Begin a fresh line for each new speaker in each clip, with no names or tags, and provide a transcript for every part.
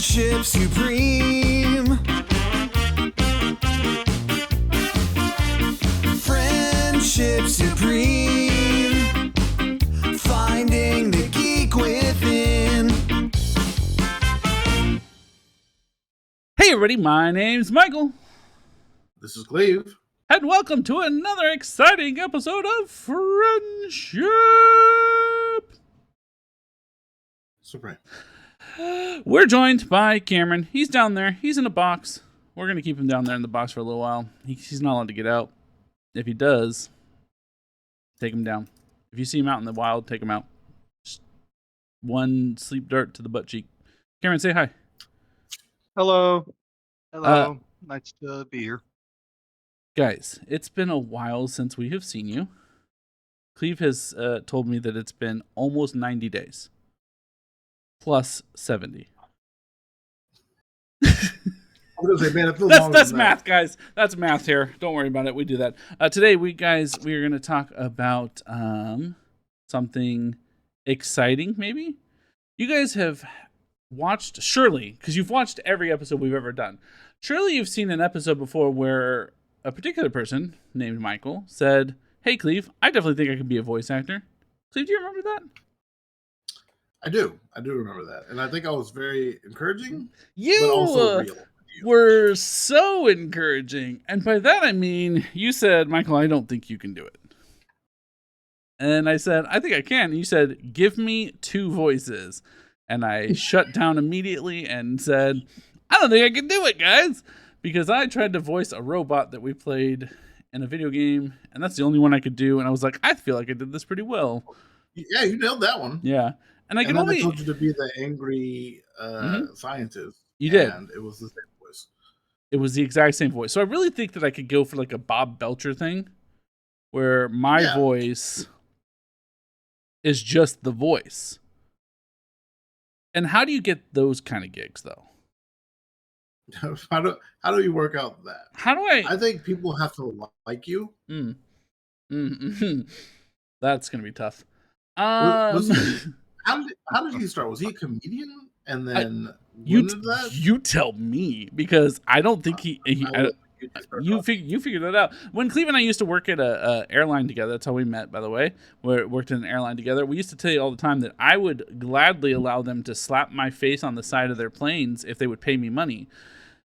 Friendship supreme. Friendship supreme. Finding the geek within.
Hey everybody, my name's Michael,
This is Kleve.
and welcome to another exciting episode of Friendship.
Supreme.
We're joined by Cameron. He's down there. He's in a box. We're going to keep him down there in the box for a little while. He's not allowed to get out. If he does, take him down. If you see him out in the wild, take him out. Just one sleep dart to the butt cheek. Cameron, say hi.
Hello. Hello. Nice to be here.
Guys, it's been a while since we have seen you. Kleve has told me that it's been almost 90 days. Plus 70.
That's
math, guys. That's math here. Don't worry about it. We do that. Today, we are going to talk about something exciting, maybe? You guys have watched, surely, because you've watched every episode we've ever done. Surely you've seen an episode before where a particular person named Michael said, "Hey, Kleve, I definitely think I could be a voice actor." Kleve, do you remember that?
I do remember that, and I think I was very encouraging,
You
but also real.
were so encouraging, and by that I mean you said, "Michael, I don't think you can do it," and I said, "I think I can." And you said, "Give me 2 voices," and I shut down immediately and said, "I don't think I can do it, guys," because I tried to voice a robot that we played in a video game, and that's the only one I could do, and I was like, I feel like I did this pretty well.
Yeah, you nailed that one.
Yeah. And I
And
can
then
only...
I told you to be the angry scientist.
You did.
And it was the same voice.
It was the exact same voice. So I really think that I could go for like a Bob Belcher thing where my voice is just the voice. And how do you get those kind of gigs, though?
How do you work out that?
How do I...
I think people have to like you.
That's going to be tough.
How did he start? Was he a comedian? And then
you tell me, because I don't think you figured that out. When Kleve and I used to work at a airline together, that's how we met, by the way. We worked in an airline together. We used to tell you all the time that I would gladly allow them to slap my face on the side of their planes if they would pay me money.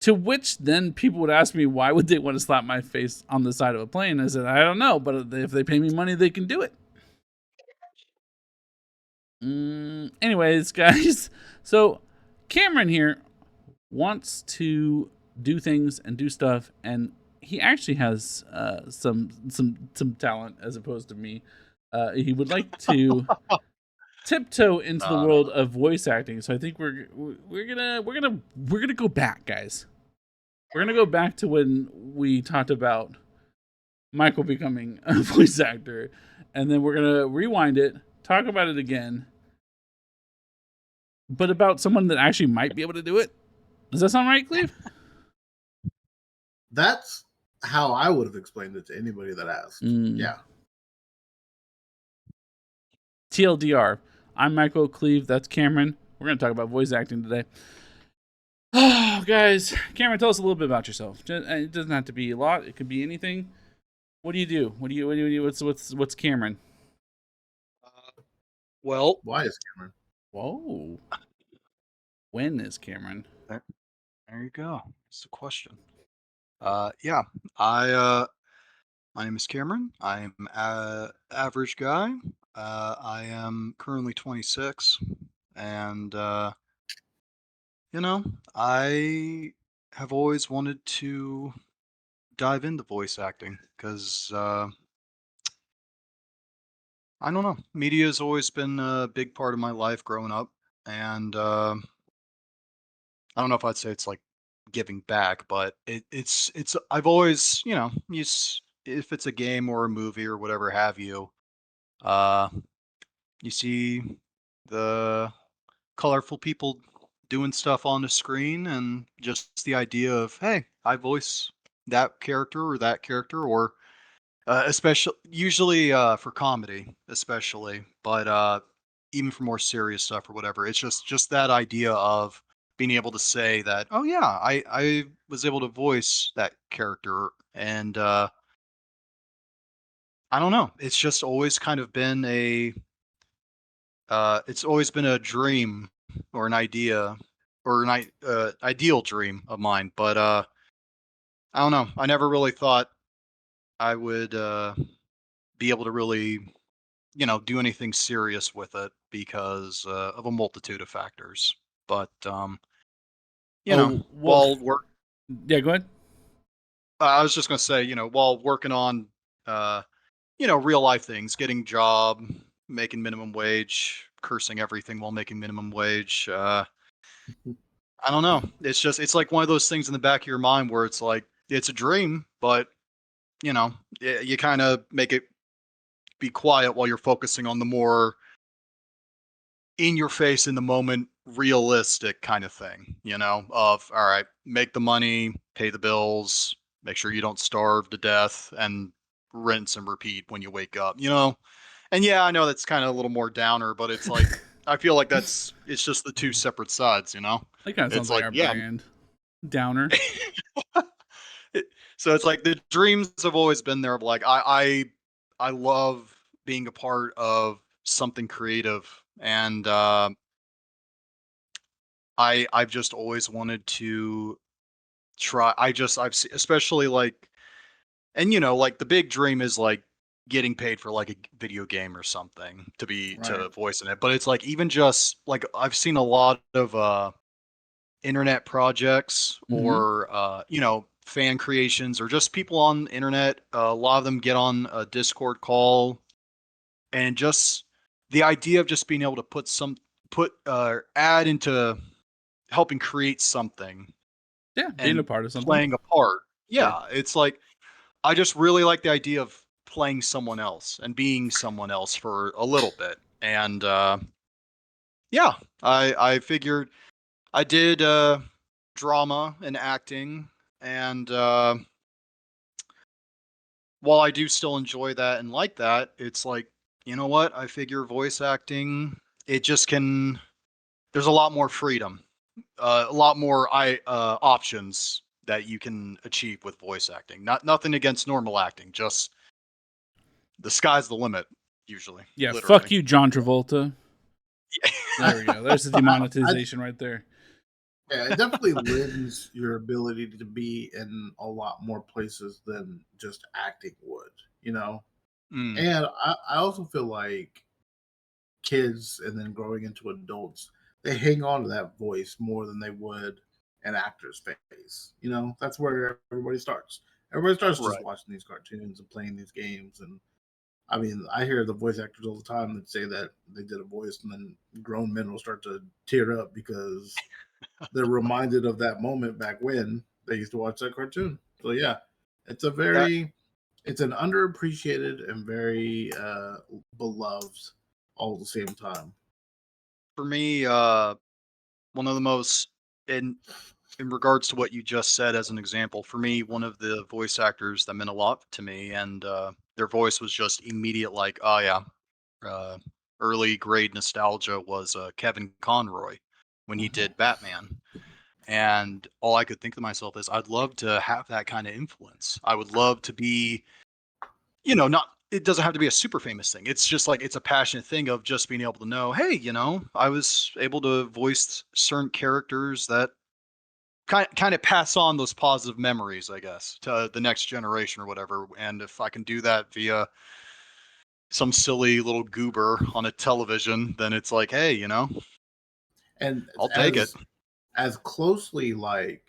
To which then people would ask me, why would they want to slap my face on the side of a plane? I said, I don't know, but if they pay me money, they can do it. Anyways, guys, so Cameron here wants to do things and do stuff, and he actually has some talent as opposed to me. He would like to tiptoe into the world of voice acting. So I think we're gonna go back, guys. We're gonna go back to when we talked about Michael becoming a voice actor, and then we're gonna rewind it, talk about it again, but about someone that actually might be able to do it. Does that sound right, Kleve?
That's how I would have explained it to anybody that asked. Yeah.
TLDR. I'm Michael Kleve. That's Cameron. We're going to talk about voice acting today. Oh, guys. Cameron, tell us a little bit about yourself. It doesn't have to be a lot. It could be anything. What do you do? What do you what's Cameron?
Well,
Why is Cameron?
Whoa. When is Cameron?
there you go. That's the question. Yeah, my name is Cameron. I'm an average guy. I am currently 26, and I have always wanted to dive into voice acting because I don't know. Media has always been a big part of my life growing up, and I don't know if I'd say it's like giving back, but it's I've always, if it's a game or a movie or whatever have you, you see the colorful people doing stuff on the screen, and just the idea of, hey, I voice that character or especially usually for comedy, especially, but even for more serious stuff or whatever. It's just that idea of being able to say that, oh yeah, I was able to voice that character, and I don't know, it's just always kind of been it's always been a dream or an idea or ideal dream of mine, but I don't know, I never really thought I would be able to really, do anything serious with it because of a multitude of factors. But
Oh well,
while work,
yeah. Go ahead.
I was just gonna say, while working on, uh, real life things, getting job, making minimum wage, cursing everything while making minimum wage. I don't know. It's like one of those things in the back of your mind where it's like it's a dream, but you kind of make it be quiet while you're focusing on the more in your face in the moment realistic kind of thing, of all right, make the money, pay the bills, make sure you don't starve to death, and rinse and repeat when you wake up. And yeah, I know that's kind of a little more downer, but it's like I feel like it's just the two separate sides.
That kind of sounds
It's
like
like,
our
yeah.
brand. Downer.
So it's like the dreams have always been there of like I love being a part of something creative, and I've just always wanted to try. Especially like, and like the big dream is like getting paid for like a video game or something
Right.
to voice in it. But it's like even just like I've seen a lot of internet projects
Mm-hmm.
or fan creations or just people on the internet. A lot of them get on a Discord call, and just the idea of just being able to put add into helping create something
Yeah, being a
and
part of something.
playing a part.
Yeah.
Yeah, it's like I just really like the idea of playing someone else and being someone else for a little bit. And yeah, I figured I did drama and acting, and while I do still enjoy that and like that, it's like, you know what? I figure voice acting, it just can there's a lot more freedom, a lot more options that you can achieve with voice acting. Nothing against normal acting, just the sky's the limit usually,
Yeah, fuck
literally.
you, John Travolta.
I,
There we go. There's the
I
demonetization right there.
yeah, it definitely lends your ability to be in a lot more places than just acting would, you know?
Mm,
And I also feel like kids and then growing into adults, they hang on to that voice more than they would an actor's face. That's where everybody starts. Everybody starts just
right.
watching these cartoons and playing these games. And I mean, I hear the voice actors all the time that say that they did a voice, and then grown men will start to tear up because they're reminded of that moment back when they used to watch that cartoon. So yeah, it's a
That
very it's an underappreciated and very beloved all at the same time.
for me, one of the most in regards to what you just said as an example, for me, one of the voice actors that meant a lot to me, and their voice was just immediate, like, oh yeah, uh, early grade nostalgia was Kevin Conroy when he
Mhm.
did Batman. And all I could think to myself is, I'd love to have that kind of influence. I would love to be, not, it doesn't have to be a super famous thing. It's just like, it's a passionate thing of just being able to know, hey, I was able to voice certain characters that kind of pass on those positive memories, I guess, to the next generation or whatever. And if I can do that via some silly little goober on a television, then it's like, hey,
And
I'll take it.
as closely like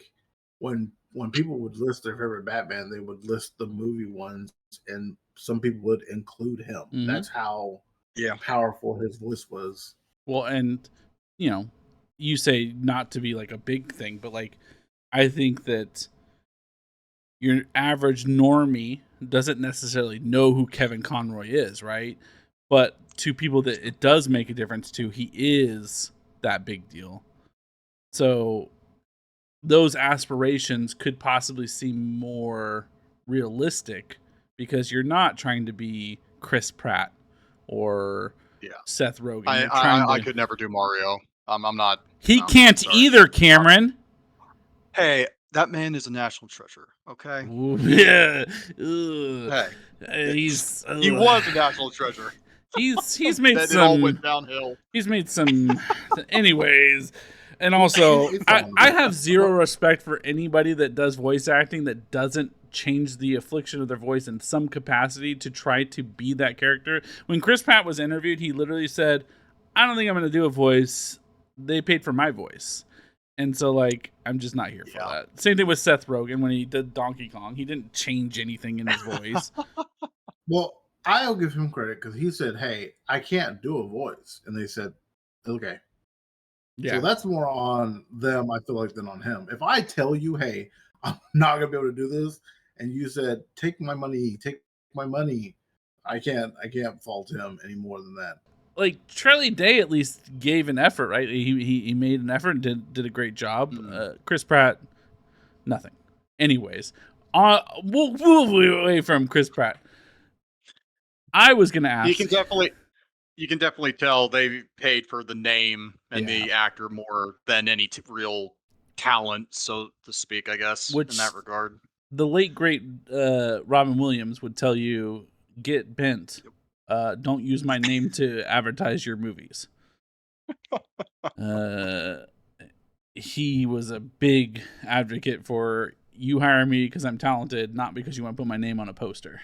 when people would list their favorite Batman, they would list the movie ones, and some people would include him.
Mm-hmm.
That's how
Yeah.
powerful his voice was.
Well, and you know, you say not to be like a big thing, but like I think that your average normie doesn't necessarily know who Kevin Conroy is, right? But to people that it does make a difference to, he is that big deal. So those aspirations could possibly seem more realistic because you're not trying to be Chris Pratt or
Yeah.
Seth Rogen.
I
You're
I
trying
I
to
could never do Mario. I'm not.
He
I'm
can't
sorry.
either, Cameron.
Hey, that man is a national treasure. Okay.
Ooh, yeah. Ugh.
Hey,
He's
he was a national treasure.
he's made
Then it all went
some
downhill.
he's made some anyways. And also
It's
I
fine.
have zero respect for anybody that does voice acting that doesn't change the affliction of their voice in some capacity to try to be that character. When Chris Pratt was interviewed, he literally said, I don't think I'm going to do a voice. They paid for my voice. And so, like, I'm just not here for
Yeah.
that. Same thing with Seth Rogen when he did Donkey Kong. He didn't change anything in his voice.
Well, I'll give him credit because he said, "Hey, I can't do a voice," and they said, "Okay."
Yeah.
So that's more on them, I feel like, than on him. If I tell you, "Hey, I'm not gonna be able to do this," and you said, "Take my money, take my money," I can't fault him any more than that.
Like Charlie Day at least gave an effort, right? He made an effort and did a great job. Chris Pratt, nothing. Anyways, we'll move away from Chris Pratt. I was gonna ask.
You can definitely tell they paid for the name and
Yeah.
the actor more than any real talent, so to speak. I guess
Which-
in that regard.
The late great Robin Williams would tell you, "Get bent. Don't use my name to advertise your movies." He was a big advocate for you hire me because I'm talented, not because you want to put my name on a poster.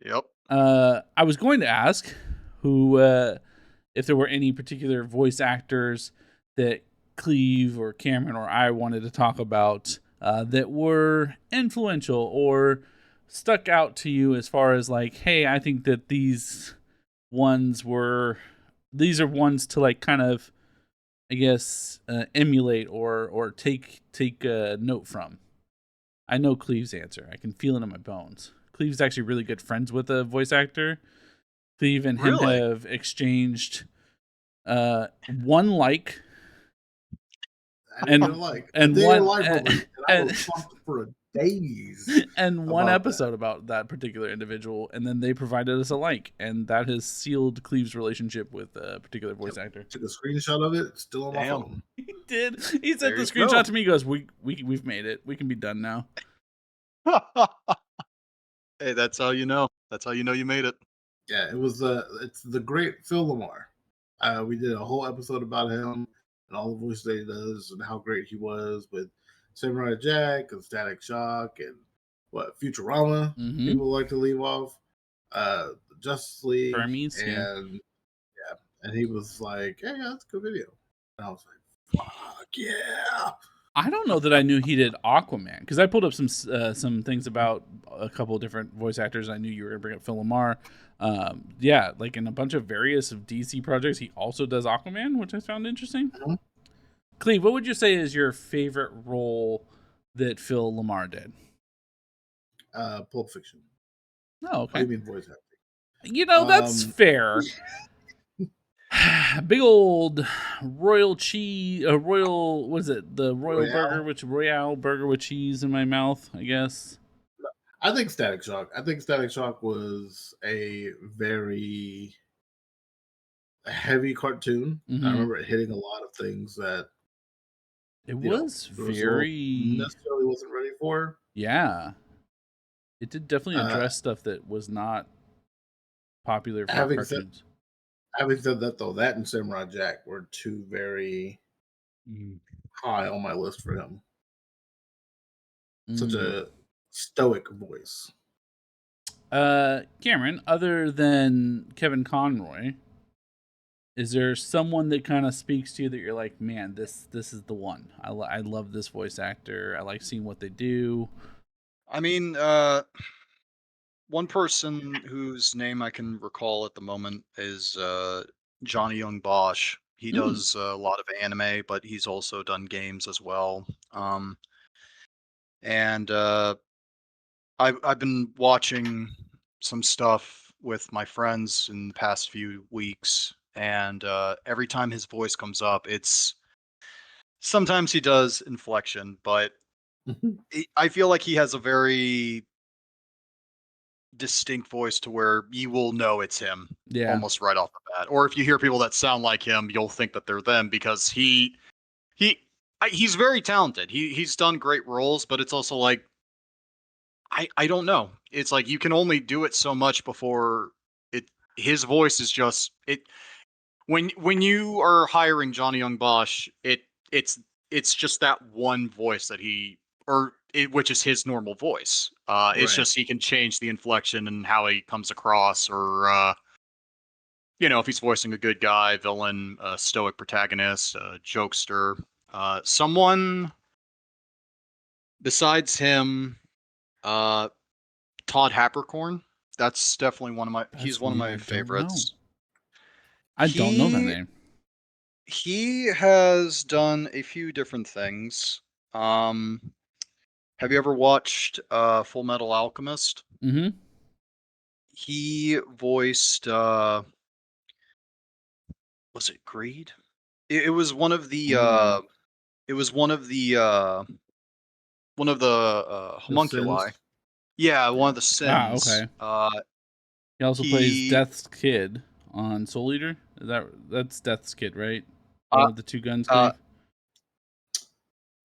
Yep.
I was going to ask who, if there were any particular voice actors that Cleve or Cameron or I wanted to talk about that were influential or stuck out to you as far as like, hey, I think that these are ones to like kind of, I guess, emulate or take a note from. I know Cleve's answer. I can feel it in my bones. Cleve's actually really good friends with a voice actor. Cleve and him
Really?
have exchanged one like.
I didn't get a like.
And
they
one
like
and,
and I was talking for days.
and one
about
episode about that particular individual, and then they provided us a like, and that has sealed Cleve's relationship with a particular voice actor.
Took a screenshot of it. It's still on my
Damn.
phone.
He did. He sent
There
the
you
screenshot
go.
to me. He goes, "We've made it. We can be done now."
Hey, that's how you know. That's how you know you made it.
Yeah, it was it's the great Phil Lamar. We did a whole episode about him and all the voices that he does and how great he was with Samurai Jack and Static Shock and what Futurama.
Mhm.
People like to leave off Justice League
Hermes, yeah.
and he was like, "Hey, yeah, that's a good video." And I was like, "Fuck yeah!"
I don't know that I knew he did Aquaman because I pulled up some things about a couple of different voice actors. I knew you were gonna bring up Phil Lamar. Yeah, like in a bunch of various of DC projects, he also does Aquaman, which I found interesting.
Mm-hmm.
Cleve, what would you say is your favorite role that Phil Lamar did?
Pulp Fiction.
Oh,
What do
okay.
you mean voice acting?
You know, that's fair. Big old royal cheese, royal, what is it? The royal burger, which royale burger with cheese in my mouth, I guess.
I think Static Shock. I think Static Shock was a very heavy cartoon.
Mhm.
I remember it hitting a lot of things that
It
you know,
was
there was
very,
necessarily wasn't ready for.
yeah. It did definitely
Uh,
address stuff that was not popular for
having said-
cartoons.
Having said that, though, that and Samurai Jack were two very high on my list for him. Such a stoic voice.
Cameron, other than Kevin Conroy, is there someone that kind of speaks to you that you're like, man, this is the one. I love this voice actor. I like seeing what they do.
I mean, one person whose name I can recall at the moment is Johnny Young Bosch. He does a lot of anime, but he's also done games as well. And I've been watching some stuff with my friends in the past few weeks, and every time his voice comes up, it's sometimes he does inflection, but I feel like he has a very distinct voice to where you will know it's him
Yeah.
almost right off the bat. Or if you hear people that sound like him, you'll think that they're them because he's very talented. He's done great roles, but it's also like I don't know. It's like you can only do it so much before his voice is just it when you are hiring Johnny Young Bosch, it's just that one voice that which is his normal voice. It's
Right.
just he can change the inflection and how he comes across, or if he's voicing a good guy, villain, a stoic protagonist, a jokester, someone besides him, Todd Happercorn. That's definitely he's
That's
one of
one
my
I don't know.
favorites.
I don't know that name.
He has done a few different things. Have you ever watched Full Metal Alchemist?
Mm-hmm.
He voiced was it Greed? It was one of the
Ooh.
it was one of the
The
homunculi.
Sins.
Yeah, one of the
Ah,
sins.
okay. He also plays
He
Death's kid on Soul Eater. That's Death's kid, right? The
uh,
one with the two guns,
uh
Cleve?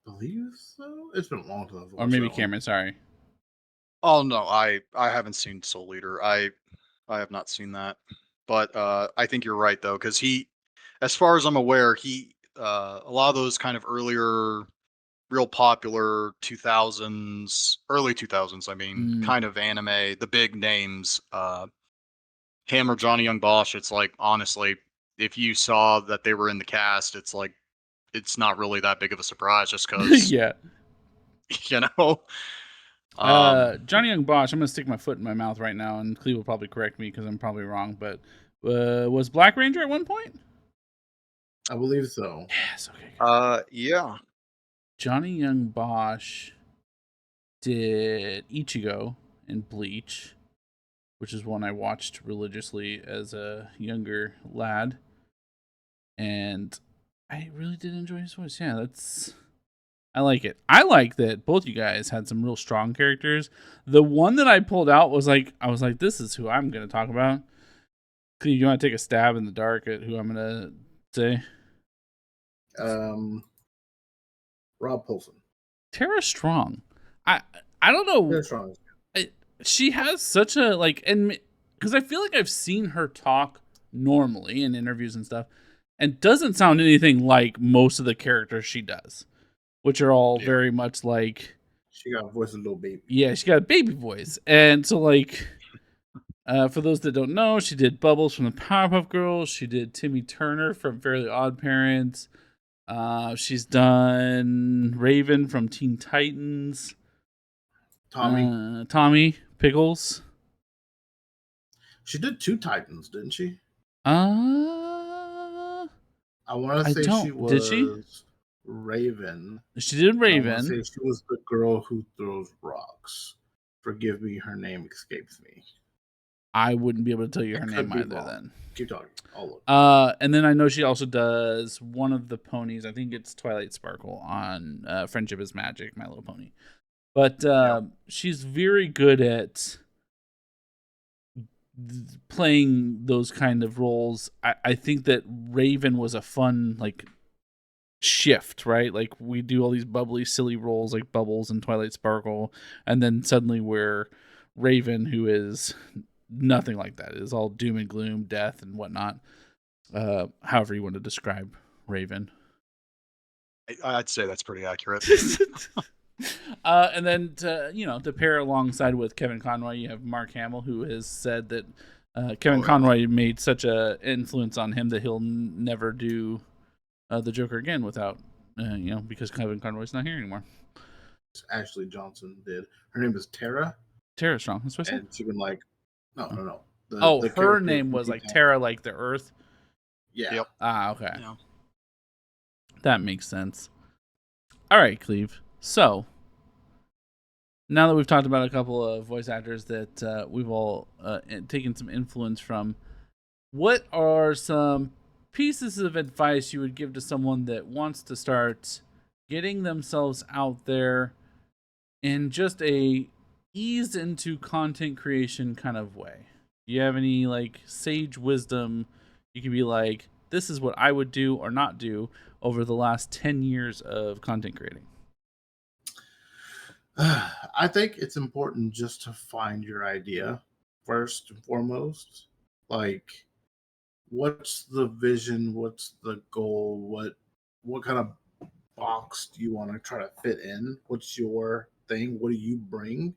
Believe so. It's been a long time I've
Or
watched
maybe
that one.
Cameron. Sorry.
oh no, I haven't seen Soul Eater. I have not seen that. But I think you're right though, because as far as I'm aware, a lot of those kind of earlier, real popular 2000s, early 2000s, I mean,
Mm.
kind of anime, the big names, him or Johnny Young Bosch. It's like honestly, if you saw that they were in the cast, it's like it's not really that big of a surprise, just because
Yeah.
you know. Um,
Johnny Young Bosch. I'm gonna stick my foot in my mouth right now, and Cleve will probably correct me because I'm probably wrong. But was Black Ranger at one point?
I believe so.
Yes. Okay. Good.
yeah.
Johnny Young Bosch did Ichigo in Bleach, which is one I watched religiously as a younger lad, and I really did enjoy his voice. Yeah, I like it. I like that both you guys had some real strong characters. The one that I pulled out was like, I was like, this is who I'm going to talk about. Cleve, you want to take a stab in the dark at who I'm going to say?
Rob Paulson.
Tara Strong. I don't know.
Very strong.
She has such a like, and because I feel like I've seen her talk normally in interviews and stuff, and doesn't sound anything like most of the characters she does, which are all
Yeah.
very much like.
She got a voice of a little baby.
Yeah, she got a baby voice, and so like, for those that don't know, she did Bubbles from the Powerpuff Girls. She did Timmy Turner from Fairly Odd Parents. She's done Raven from Teen Titans. Tommy Pickles.
She did 2 Titans, didn't she?
I
I want to say
don't.
she was
Did she?
Raven.
She did
I want to
Raven.
say she was the girl who throws rocks. Forgive me, her name escapes me.
I wouldn't be able to tell you
I
her
could
name
be
either
wrong.
then.
Keep talking. I'll look.
And then I know she also does one of the ponies. I think it's Twilight Sparkle on Friendship is Magic, My Little Pony. But she's very good at playing those kind of roles. I think that Raven was a fun like shift, right? Like we do all these bubbly, silly roles like Bubbles and Twilight Sparkle, and then suddenly we're Raven, who is nothing like that. It is all doom and gloom, death and whatnot. However you want to describe Raven.
I'd say that's pretty accurate.
And then to pair alongside with Kevin Conroy, you have Mark Hamill, who has said that Kevin Conroy made such a influence on him that he'll never do the Joker again without because Kevin Conroy's not here anymore.
Ashley Johnson did. Her name is Tara.
Tara Strong. That's what I said.
And she can like no.
Her
character
name was like Tara, like the Earth.
Yeah.
Yep.
Okay.
Yeah.
That makes sense. All right, Cleve. So now that we've talked about a couple of voice actors that we've all taken some influence from, what are some pieces of advice you would give to someone that wants to start getting themselves out there in just a ease into content creation kind of way? Do you have any like sage wisdom you can be like, this is what I would do or not do over the last 10 years of content creating?
I think it's important just to find your idea first and foremost. Like, what's the vision? What's the goal? What kind of box do you want to try to fit in? What's your thing? What do you bring?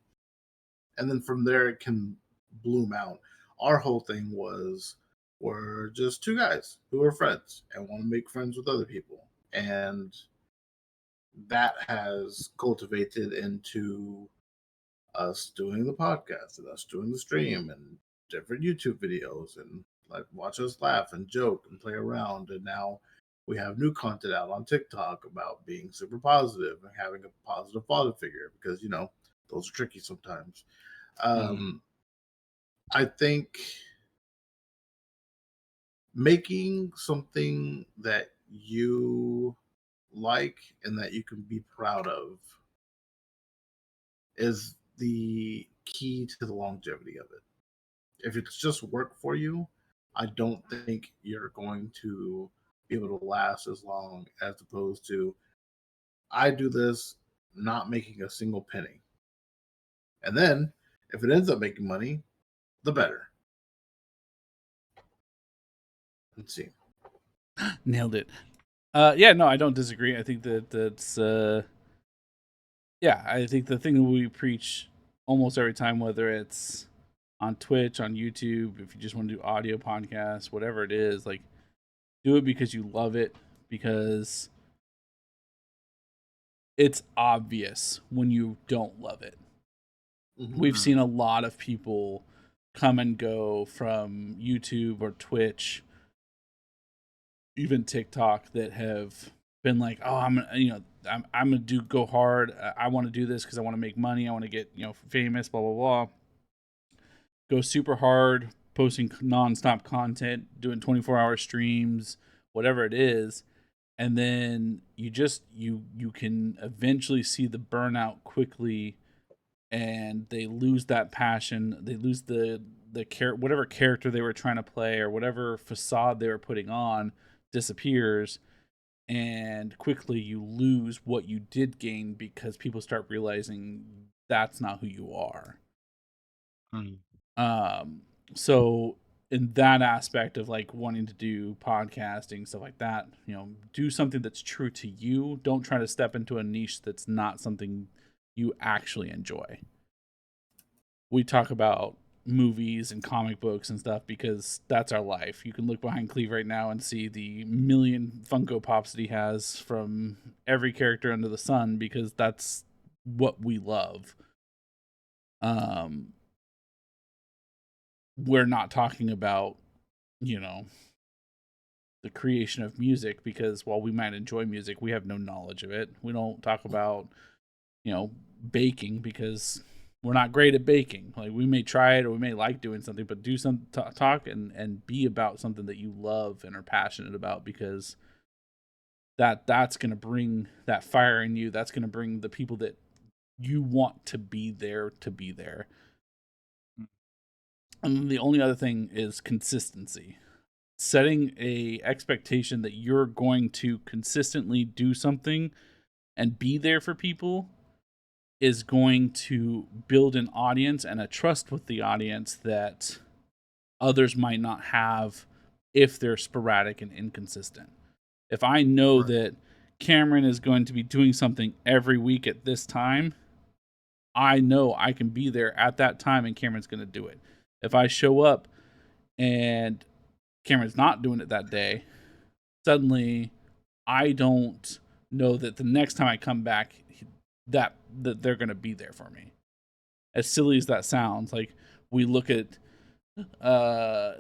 And then from there, it can bloom out. Our whole thing was we're just two guys who are friends and want to make friends with other people, and that has cultivated into us doing the podcast and us doing the stream and different YouTube videos and like watch us laugh and joke and play around. And now we have new content out on TikTok about being super positive and having a positive father figure because, those are tricky sometimes.
Mm.
I think making something that you like and that you can be proud of is the key to the longevity of it. If it's just work for you, I don't think you're going to be able to last as long as opposed to I do this not making a single penny. And then if it ends up making money, the better. Let's see.
Nailed it. Yeah, no, I don't disagree. I think that's yeah, I think the thing that we preach almost every time, whether it's on Twitch, on YouTube, if you just want to do audio podcasts, whatever it is, like do it because you love it, because it's obvious when you don't love it. We've
Mm.
seen a lot of people come and go from YouTube or Twitch, even TikTok, that have been like, "Oh, I'm gonna go hard. I want to do this because I want to make money. I want to get famous. Blah blah blah." Go super hard, posting nonstop content, doing 24-hour streams, whatever it is, and then you can eventually see the burnout quickly, and they lose that passion. They lose whatever character they were trying to play or whatever facade they were putting on disappears, and quickly you lose what you did gain because people start realizing that's not who you are.
Mm.
Um, so in that aspect of like wanting to do podcasting, stuff like that, do something that's true to you. Don't try to step into a niche that's not something you actually enjoy. We talk about movies and comic books and stuff because that's our life. You can look behind Kleve right now and see the million Funko Pops that he has from every character under the sun because that's what we love. Um, we're not talking about, you know, the creation of music because while we might enjoy music, we have no knowledge of it. We don't talk about, baking because we're not great at baking. Like we may try it or we may like doing something, but do some talk and be about something that you love and are passionate about because that's going to bring that fire in you. That's going to bring the people that you want to be there to be there. And the only other thing is consistency. Setting a expectation that you're going to consistently do something and be there for people is going to build an audience and a trust with the audience that others might not have if they're sporadic and inconsistent. If I know
Right.
that Cameron is going to be doing something every week at this time, I know I can be there at that time and Cameron's going to do it. If I show up and Cameron's not doing it that day, suddenly I don't know that the next time I come back that they're going to be there for me. As silly as that sounds, like we look at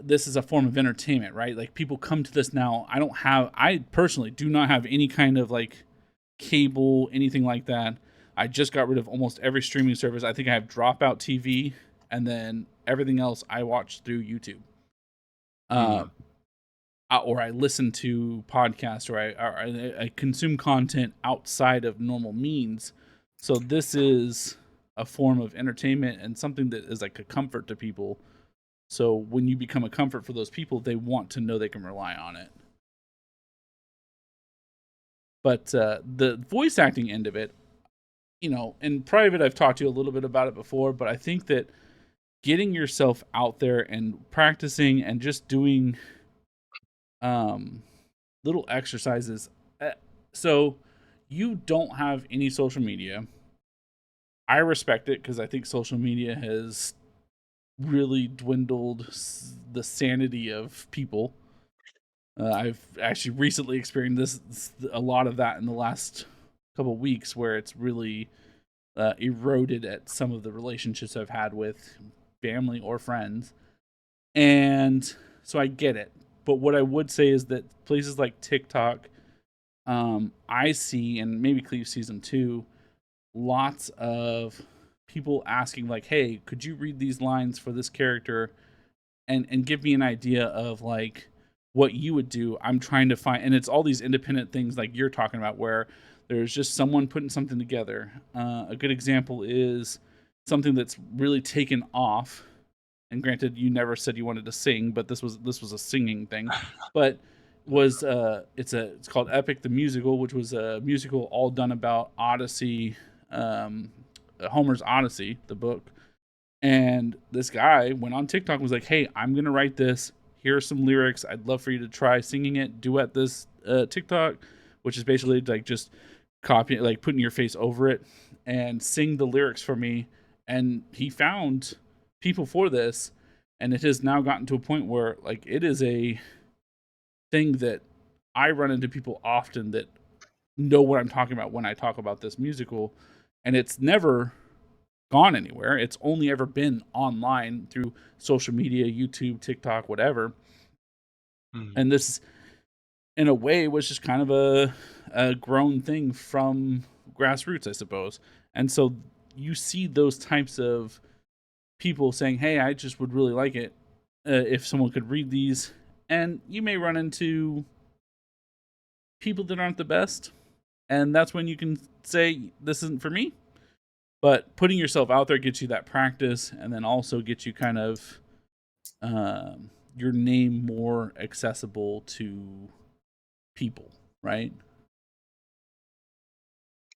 this is a form of entertainment, right? Like people come to this now. I personally do not have any kind of like cable, anything like that. I just got rid of almost every streaming service. I think I have Dropout TV, and then everything else I watch through YouTube.
Mm.
Or I listen to podcasts, or I consume content outside of normal means. So this is a form of entertainment and something that is like a comfort to people. So when you become a comfort for those people, they want to know they can rely on it. But the voice acting end of it, in private, I've talked to you a little bit about it before, but I think that getting yourself out there and practicing and just doing little exercises. So you don't have any social media. I respect it because I think social media has really dwindled the sanity of people. I've actually recently experienced a lot of that in the last couple of weeks, where it's really eroded at some of the relationships I've had with family or friends. And so I get it. But what I would say is that places like TikTok, I see, and maybe Cleve sees them too, lots of people asking like, hey, could you read these lines for this character and give me an idea of like what you would do. I'm trying to find, and it's all these independent things like you're talking about, where there's just someone putting something together. A good example is something that's really taken off. And granted, you never said you wanted to sing, but this was a singing thing. But was it's called Epic the Musical, which was a musical all done about Odyssey, Homer's Odyssey, the book. And this guy went on TikTok and was like, hey, I'm going to write this. Here are some lyrics. I'd love for you to try singing it. Duet this TikTok, which is basically like just copy, like putting your face over it and sing the lyrics for me. And he found people for this. And it has now gotten to a point where like it is a thing that I run into people often that know what I'm talking about when I talk about this musical. And it's never gone anywhere. It's only ever been online through social media, YouTube, TikTok, whatever. And this, in a way, was just kind of a grown thing from grassroots, I suppose. And so you see those types of people saying, hey, I just would really like it if someone could read these. And you may run into people that aren't the best. And that's when you can say, this isn't for me. But putting yourself out there gets you that practice, and then also gets you kind of your name more accessible to people, right?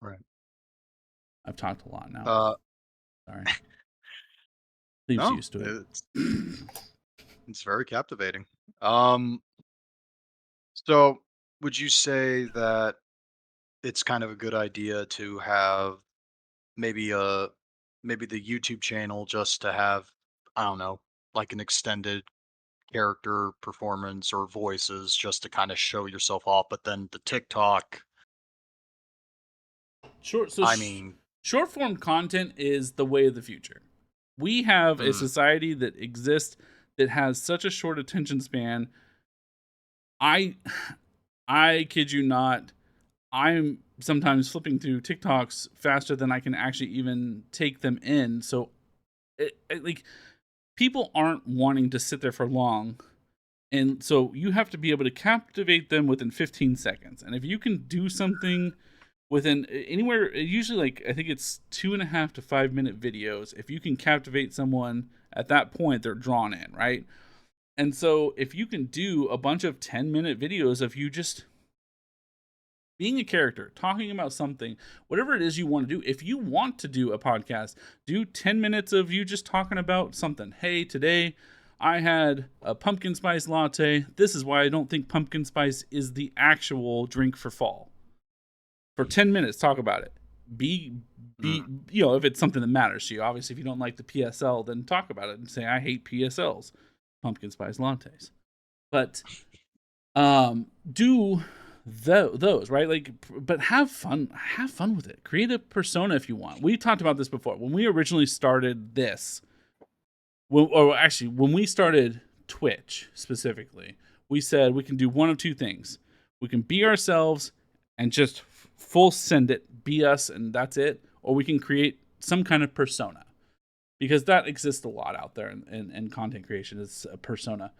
Right.
I've talked a lot now. Sorry. Leaves
No,
used to it.
It's very captivating. So would you say that it's kind of a good idea to have maybe maybe the YouTube channel just to have, I don't know, like an extended character performance or voices just to kind of show yourself off, but then the TikTok,
Short, so
I mean,
short form content is the way of the future. We have a
mm,
society that exists that has such a short attention span. I kid you not, I'm sometimes flipping through TikToks faster than I can actually even take them in. So like people aren't wanting to sit there for long. And so you have to be able to captivate them within 15 seconds. And if you can do something within anywhere, usually like I think it's 2.5 to 5 minute videos. If you can captivate someone at that point, they're drawn in, right? And so if you can do a bunch of 10-minute videos of you just being a character, talking about something, whatever it is you want to do. If you want to do a podcast, do 10 minutes of you just talking about something. Hey, today I had a pumpkin spice latte. This is why I don't think pumpkin spice is the actual drink for fall. For 10 minutes, talk about it. Be if it's something that matters to you. Obviously, if you don't like the PSL, then talk about it and say, I hate PSLs, pumpkin spice lattes. But do those, right? Like, but have fun with it. Create a persona if you want. We talked about this before when we originally started this. When we started Twitch specifically, we said we can do one of two things. We can be ourselves and just full send it, be us, and that's it. Or we can create some kind of persona, because that exists a lot out there in content creation. Is a persona.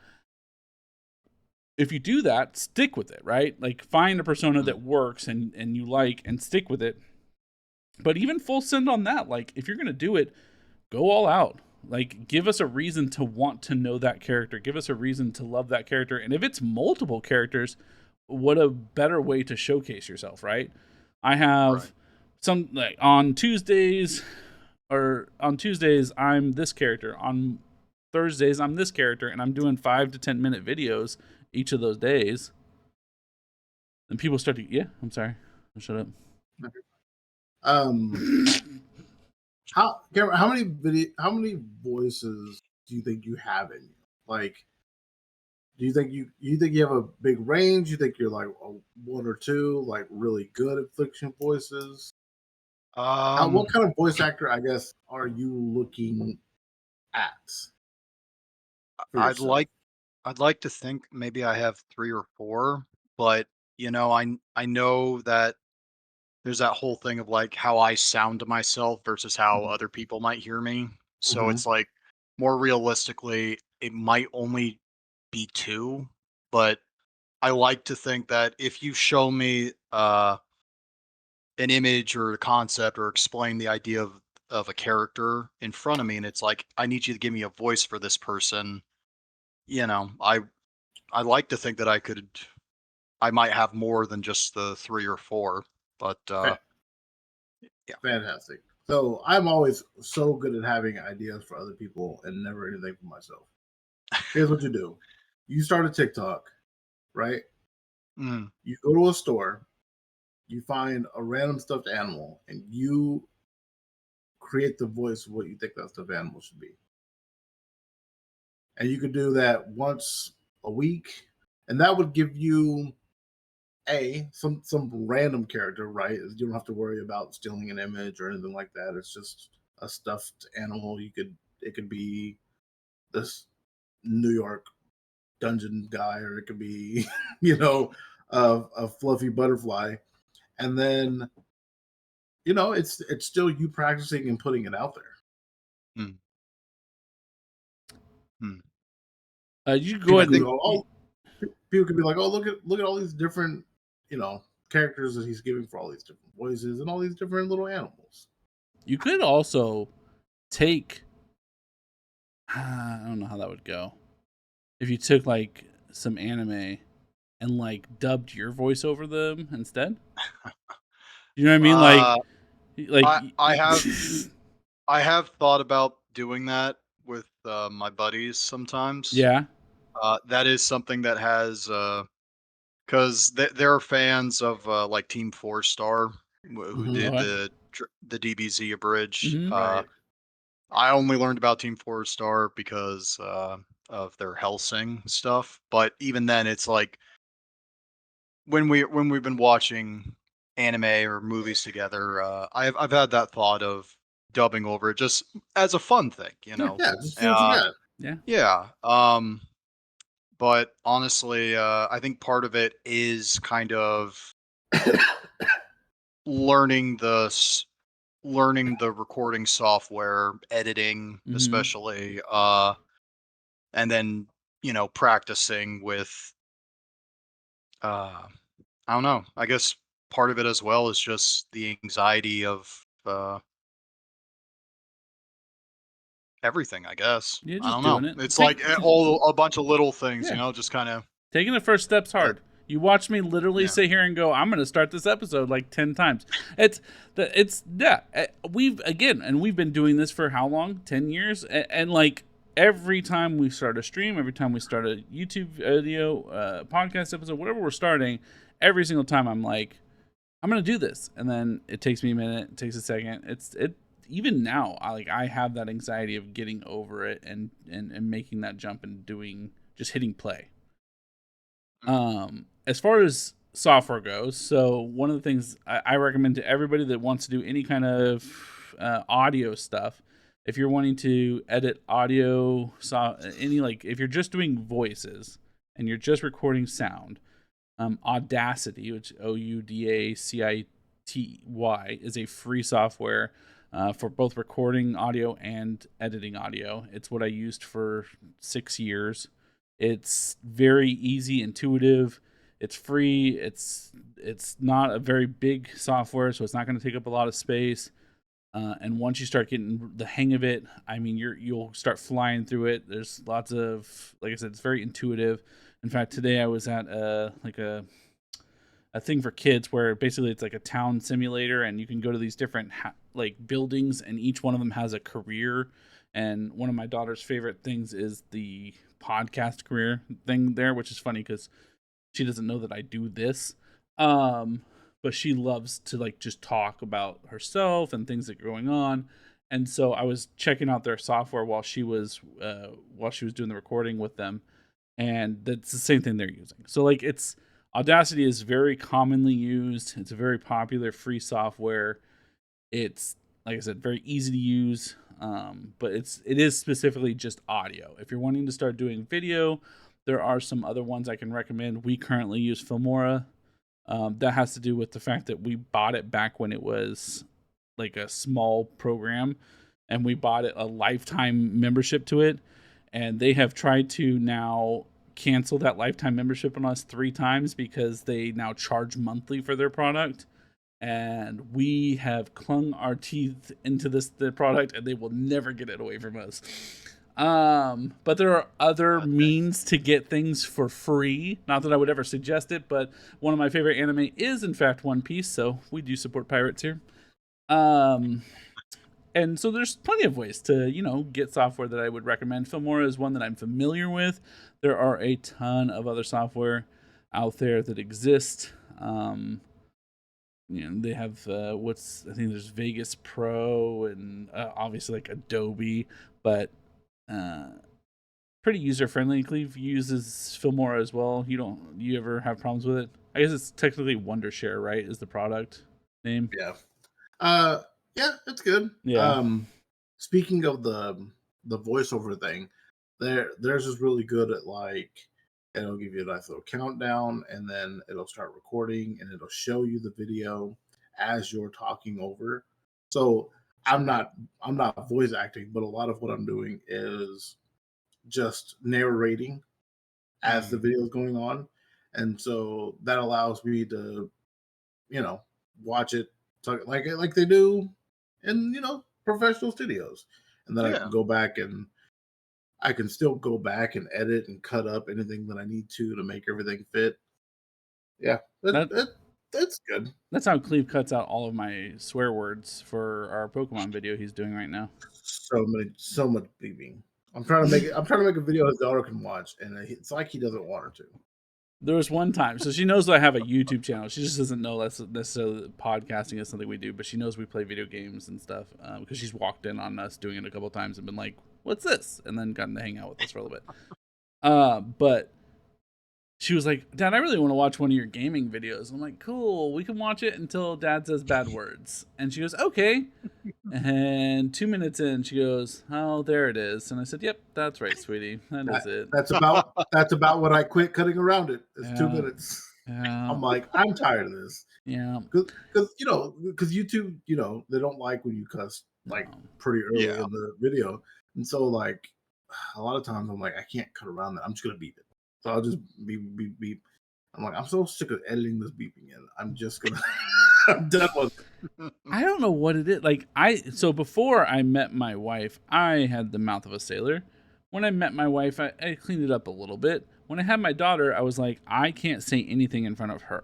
If you do that, stick with it, right? Like find a persona that works and you like and stick with it. But even full send on that. Like, if you're gonna do it, go all out. Like, give us a reason to want to know that character. Give us a reason to love that character. And if it's multiple characters, what a better way to showcase yourself, right? I
Right.
have some, like, on Tuesdays I'm this character. On Thursdays I'm this character, and I'm doing 5 to 10 minute videos each of those days. And people start to, yeah, I'm sorry. Shut up.
Um, Cameron, how many voices do you think you have in you? Like, do you think you have a big range? You think you're like one or two, like really good at fiction voices?
Um,
What kind of voice actor, I guess, are you looking at for
I'd
yourself?
like I'd like to think maybe I have 3 or 4, but, I know that there's that whole thing of, like, how I sound to myself versus how
Mhm.
other people might hear me. So
Mhm.
it's like, more realistically, it might only be 2, but I like to think that if you show me, an image or a concept or explain the idea of a character in front of me, and it's like, "I need you to give me a voice for this person," you know, I like to think that I might have more than just the 3 or 4, but,
Fa-
yeah.
Fantastic. So I'm always so good at having ideas for other people and never anything for myself. Here's what you do: you start a TikTok, right?
Mm,
You go to a store, you find a random stuffed animal, and you create the voice of what you think that stuffed animal should be. And you could do that once a week, and that would give you some random character, right? You don't have to worry about stealing an image or anything like that. It's just a stuffed animal. It could be this New York dungeon guy, or it could be a fluffy butterfly, and then it's still you practicing and putting it out there.
mm, mm.
You go
People
I
ahead
can
think
and
go, oh, people can be like, oh, look at all these different, characters that he's giving for all these different voices and all these different little animals.
you could also take I don't know how that would go. If you took like some anime and like dubbed your voice over them instead. You know what I mean?
uh,
Like
I have thought about doing that with, my buddies sometimes.
yeah.
That is something that has, 'cause they're fans of, like, Team 4 Star, who
Hmm.
did
Okay.
the DBZ abridged.
Mhm.
Right.
I only learned about Team 4 Star because, of their Hellsing stuff, but even then, it's like when we've been watching anime or movies together, I've had that thought of dubbing over it just as a fun thing, you
Yeah.
know?
Yeah, just see what you
Uh,
got.
Yeah.
yeah, but honestly, I think part of it is kind of learning learning the recording software, editing
Mhm.
especially, and then, practicing with, uh, I don't know, I guess part of it as well is just the anxiety of, everything, I guess.
You're
I
just
don't know.
doing it.
It's like, all a bunch of little things,
Yeah.
just kinda,
Taking the first steps
but
hard. You watch me literally
yeah.
sit here and go, "I'm going to start this episode like 10 times." It's yeah. We've been doing this for how long? 10 years, and like every time we start a stream, every time we start a YouTube video, podcast episode, whatever we're starting, every single time I'm like, I'm going to do this, and then it takes me a minute, it takes a second. It even now, I have that anxiety of getting over it and making that jump and doing just hitting play. As far as software goes, so one of the things I recommend to everybody that wants to do any kind of audio stuff, if you're wanting to edit audio, if you're just doing voices and you're just recording sound, Audacity, which Audacity is a free software for both recording audio and editing audio. It's what I used for 6 years. It's very easy, intuitive. It's free. It's not a very big software, so it's not going to take up a lot of space. And once you start getting the hang of it, I mean, you'll start flying through it. There's lots of, like I said, it's very intuitive. In fact, today I was at a thing for kids where basically it's like a town simulator, and you can go to these different like buildings, and each one of them has a career. And one of my daughter's favorite things is the podcast career thing there, which is funny because she doesn't know that I do this. But she loves to like just talk about herself and things that are going on. And so I was checking out their software while she was doing the recording with them, and that's the same thing they're using. So like Audacity is very commonly used. It's a very popular free software. It's, like I said, very easy to use. But it is specifically just audio. If you're wanting to start doing video, there are some other ones I can recommend. We currently use Filmora. That has to do with the fact that we bought it back when it was like a small program, and we bought it a lifetime membership to it. And they have tried to now cancel that lifetime membership on us 3 times because they now charge monthly for their product. And we have clung our teeth into the product, and they will never get it away from us. But there are other means to get things for free. Not that I would ever suggest it, but one of my favorite anime is in fact One Piece, so we do support pirates here. And so there's plenty of ways to, get software that I would recommend. Filmora is one that I'm familiar with. There are a ton of other software out there that exist. They have I think there's Vegas Pro and obviously like Adobe, but pretty user friendly. Kleve uses Filmora as well. You ever have problems with it? I guess it's technically Wondershare, right? Is the product name?
Yeah. Yeah, it's good.
Yeah.
Speaking of the voiceover thing, theirs is really good at like it'll give you a nice little countdown, and then it'll start recording, and it'll show you the video as you're talking over. So I'm not voice acting, but a lot of what I'm doing is just narrating as the video is going on, and so that allows me to, watch it like they do in professional studios, and then I can go back and I can still go back and edit and cut up anything that I need to make everything fit. Yeah, that's good.
That's how Kleve cuts out all of my swear words for our Pokemon video he's doing right now.
So much beeping. I'm trying to make a video his daughter can watch, and it's like he doesn't want her to.
There was one time, so she knows that I have a YouTube channel. She just doesn't know that's necessarily podcasting is something we do, but she knows we play video games and stuff because she's walked in on us doing it a couple times and been like, "What's this?" and then gotten to hang out with us for a little bit. But she was like, "Dad, I really want to watch one of your gaming videos." I'm like, "Cool, we can watch it until Dad says bad words." And she goes, "Okay." And 2 minutes in, she goes, "Oh, there it is." And I said, "Yep, that's right, sweetie. That's it."
That's about what I quit cutting around it. It's 2 minutes.
Yeah.
I'm like, I'm tired of this.
Yeah.
Because YouTube, they don't like when you cuss like pretty early in the video, and so like a lot of times I'm like, I can't cut around that. I'm just gonna beep it. So I'll just beep beep beep. I'm like, I'm so sick of editing this beeping in. I'm just gonna. I'm done with it.
I don't know what it is. So before I met my wife, I had the mouth of a sailor. When I met my wife, I cleaned it up a little bit. When I had my daughter, I was like, I can't say anything in front of her.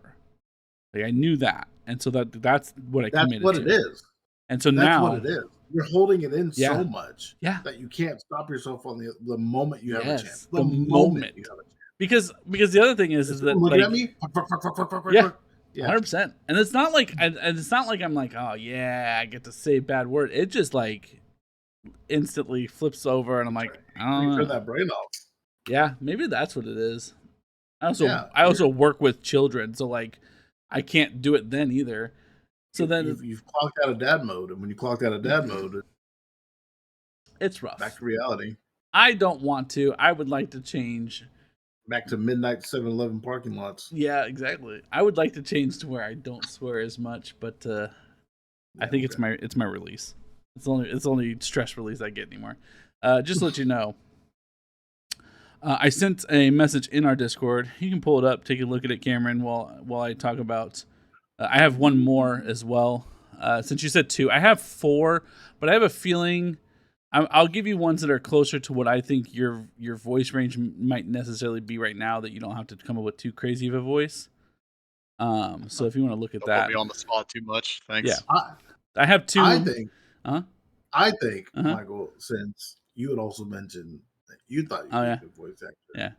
Like I knew that, and so that's what I committed to.
That's what it is.
And so
that's
now
what it is. You're holding it in so much
that
you can't stop yourself on the moment you have a chance.
The moment you have a chance. Because the other thing is that
looking at me,
100%. And it's not like I'm like, oh yeah, I get to say a bad word. It just like instantly flips over, and I'm like, oh,
turn that brain off.
Yeah, maybe that's what it is. I also work with children, so like I can't do it then either. So then
you've clocked out of dad mode, and when you clocked out of dad mode,
it's rough.
Back to reality.
I don't want to. I would like to change.
Back to midnight 7-Eleven parking lots.
Yeah, exactly. I would like to change to where I don't swear as much, but I think it's my release. It's only stress release I get anymore. Just to let you know, I sent a message in our Discord. You can pull it up, take a look at it, Cameron, while I talk about. I have one more as well. Since you said 2, I have 4, but I have a feeling I'll give you ones that are closer to what I think your voice range might necessarily be right now, that you don't have to come up with too crazy of a voice. So if you want to look at
Don't
that,
put me on the spot too much. Thanks.
Yeah. I have 2.
I think,
Uh-huh.
Michael, since you had also mentioned that you thought you were a good voice actor,
Yeah.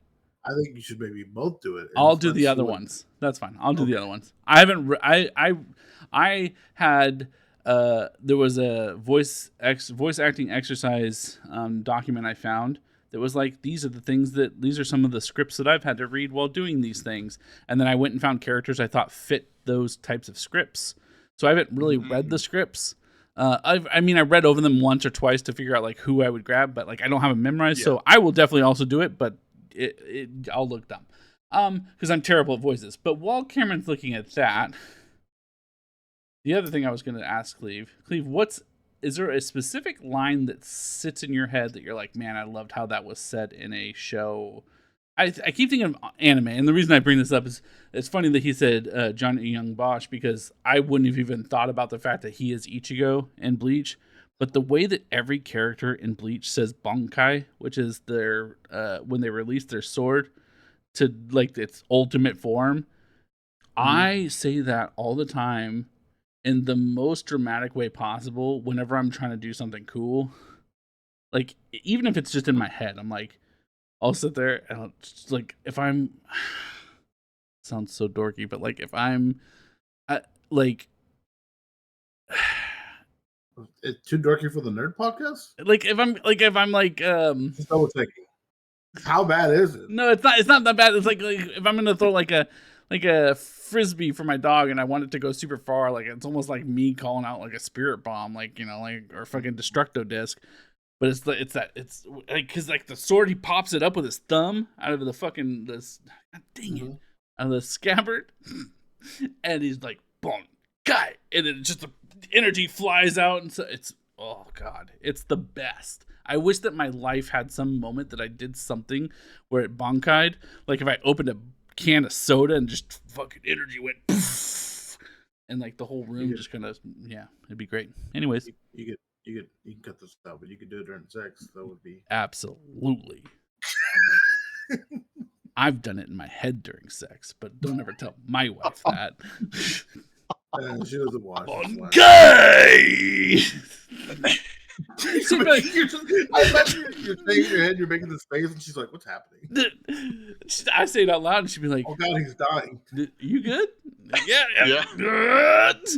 I think you should maybe both do it.
I'll do the other ones. That's fine. I'll do the other ones. I haven't. I had. There was a voice acting exercise document I found that was like, these are some of the scripts that I've had to read while doing these things, and then I went and found characters I thought fit those types of scripts. So I haven't really read the scripts. I read over them once or twice to figure out like who I would grab, but like I don't have them memorized. Yeah. So I will definitely also do it, but I'll look dumb because I'm terrible at voices. But while Cameron's looking at that, the other thing I was going to ask Kleve, is there a specific line that sits in your head that you're like, man, I loved how that was said in a show? I keep thinking of anime, and the reason I bring this up is it's funny that he said Johnny Young Bosch, because I wouldn't have even thought about the fact that he is Ichigo in Bleach. But the way that every character in Bleach says Bankai, which is their when they release their sword to like its ultimate form, I say that all the time in the most dramatic way possible whenever I'm trying to do something cool. Like, even if it's just in my head, I'm like, I'll sit there and I'll just, like, if I'm sounds so dorky, but like if I'm like
it's too dorky for the nerd podcast.
Like if I'm
just double checking. How bad is it?
No, it's not that bad. It's like if I'm gonna throw like a frisbee for my dog and I want it to go super far, like it's almost like me calling out like a spirit bomb, like, you know, like, or fucking destructo disc. But it's like, because like the sword, he pops it up with his thumb out of the fucking God dang it, out of the scabbard, and he's like, boom, guy, and then just the energy flies out, and so it's, oh god, it's the best. I wish that my life had some moment that I did something where it bonkai'd, like if I opened a can of soda and just fucking energy went poof, and like the whole room just kind of, yeah, it'd be great. Anyways,
you can cut this out, but you could do it during sex. That would be
absolutely. I've done it in my head during sex, but don't ever tell my wife that.
She doesn't watch.
Gay.
I bet you're saying in your head, you're making this face, and she's like, "What's happening?"
I say it out loud, and she'd be like,
"Oh God, he's dying."
You good? Yeah. Good.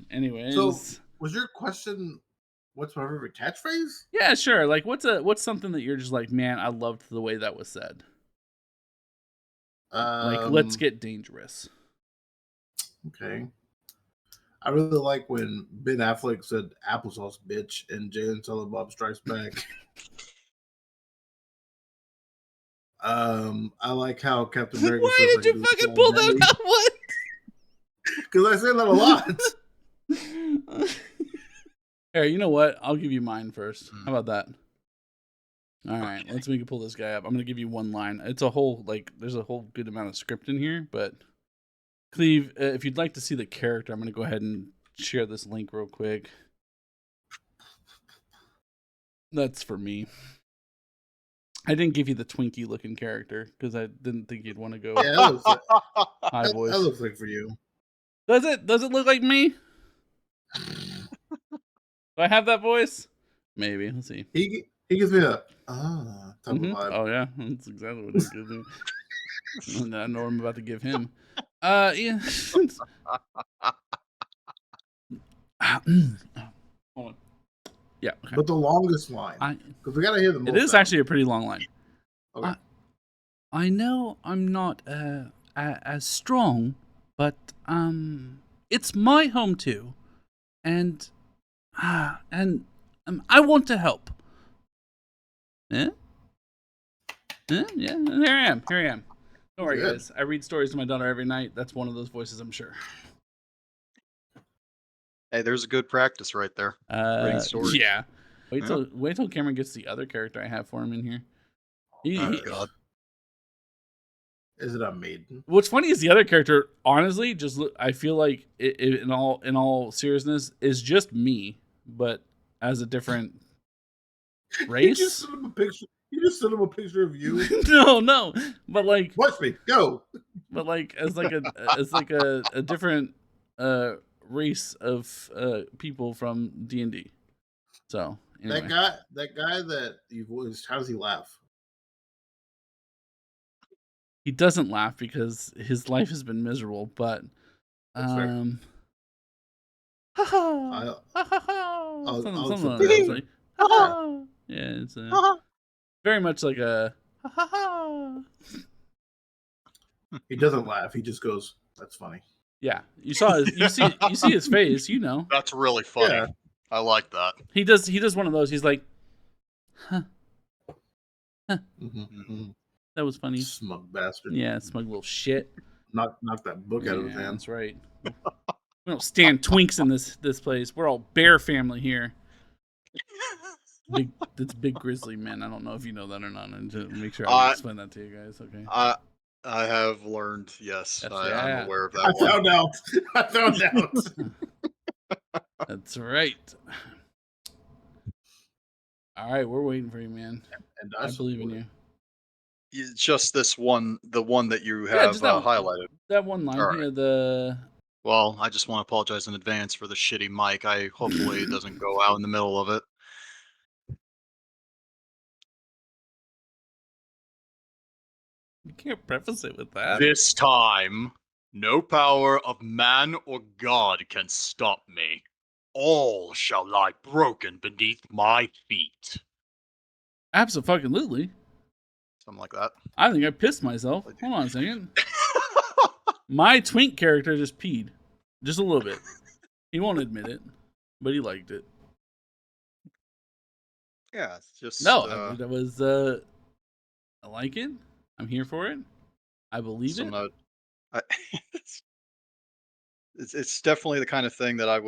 Anyways,
so was your question? What's my favorite catchphrase?
Yeah, sure. Like, what's something that you're just like, man, I loved the way that was said. Like, let's get dangerous.
Okay. I really like when Ben Affleck said "applesauce, bitch" in Jay and Silent Bob Strikes Back. I like how Captain America.
Why did you fucking pull that out? What?
Because I say that a lot.
Here, you know what? I'll give you mine first. How about that? All right, let's make you pull this guy up. I'm gonna give you one line. It's a whole there's a whole good amount of script in here, but Kleve, if you'd like to see the character, I'm gonna go ahead and share this link real quick. That's for me. I didn't give you the Twinkie looking character because I didn't think you'd want to go high voice.
That looks like for you.
Does it? Does it look like me? Do I have that voice? Maybe. Let's see.
He gives me a type of vibe.
Oh yeah, that's exactly what he gives me. I know what I'm about to give him. Yeah. Hold on. Yeah. Okay.
But the longest line, because we gotta hear the most.
It is actually a pretty long line.
Okay.
I know I'm not as strong, but it's my home too, and I want to help. Yeah. Yeah. Here I am. Don't worry, guys. I read stories to my daughter every night. That's one of those voices, I'm sure.
Hey, there's a good practice right there. Reading stories.
Yeah. Wait till Cameron gets the other character I have for him in here.
Oh God.
Is it a maiden?
What's funny is the other character, honestly, I feel like in all seriousness, is just me, but as a different
You just
race.
sent him a picture. You just sent him a picture of you.
No, but like,
Watch me go.
but like as like a different race of people from D&D. So anyway.
That guy that you voiced, how does he laugh?
He doesn't laugh because his life has been miserable, but
That's fair.
ha ha
I'll-
ha ha ha.
I'll
Something
accept
along
that
those
answer.
lines. Ha ha. Yeah, it's very much like a ha ha ha.
He doesn't laugh. He just goes, "That's funny."
Yeah, you see his face, you know.
That's really funny.
Yeah.
I like that.
He does one of those. He's like, huh,
Mm-hmm.
that was funny.
Smug bastard.
Yeah, smug little shit.
Knock that book out of his hand.
That's right. We don't stand twinks in this place. We're all bear family here. That's big grizzly man. I don't know if you know that or not. And to make sure I explain that to you guys. Okay.
I have learned. Yes, I'm aware of that.
I found out.
That's right. All right, we're waiting for you, man.
And
I believe in you.
It's just this one, the one that you have highlighted.
That one line.
Right.
Yeah,
Well, I just want to apologize in advance for the shitty mic. Hopefully it doesn't go out in the middle of it.
You can't preface it with that.
This time, no power of man or god can stop me. All shall lie broken beneath my feet.
Absolutely.
Something like that.
I think I pissed myself. Hold on a second. My twink character just peed. Just a little bit. He won't admit it, but he liked it.
Yeah, it's just...
No, that was... I like it. I'm here for it. I believe it.
It's definitely the kind of thing that I